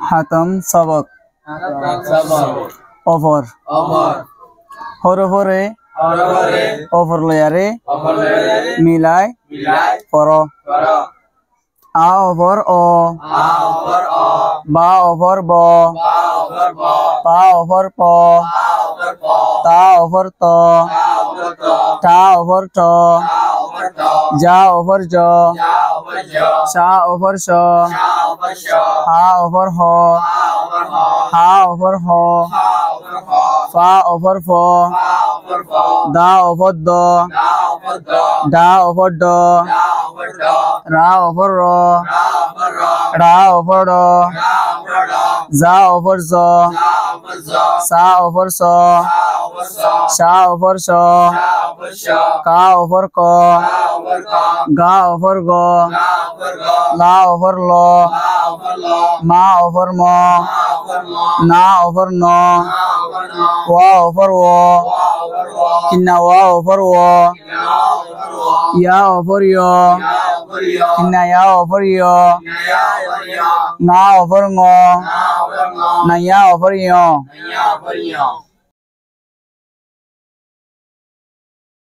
হাতম সবক offer হরফরে offer লয়ারে মিলাই পর আ অফর অ বা অফর ব পা অফর প তা অফর ত টা অফর ট যা অফর জ শা অফর শ হা অফর হ হা অফর হ ফা অফর ফ দা অফর দ ডা অফর ড রা অফর র রা অফর র যা অফর জ সা অফর স শা অফর শ কা অফর ক গা অফর গ লা অফর ল মা অফর ম না অফর ন ওয়া অফর ও কিন্না ওয়া অফর ও ইয়া অফর ইয় কিন্না ইয়া অফর ইয় না অফর ঙ না ইয়া অফর ইয়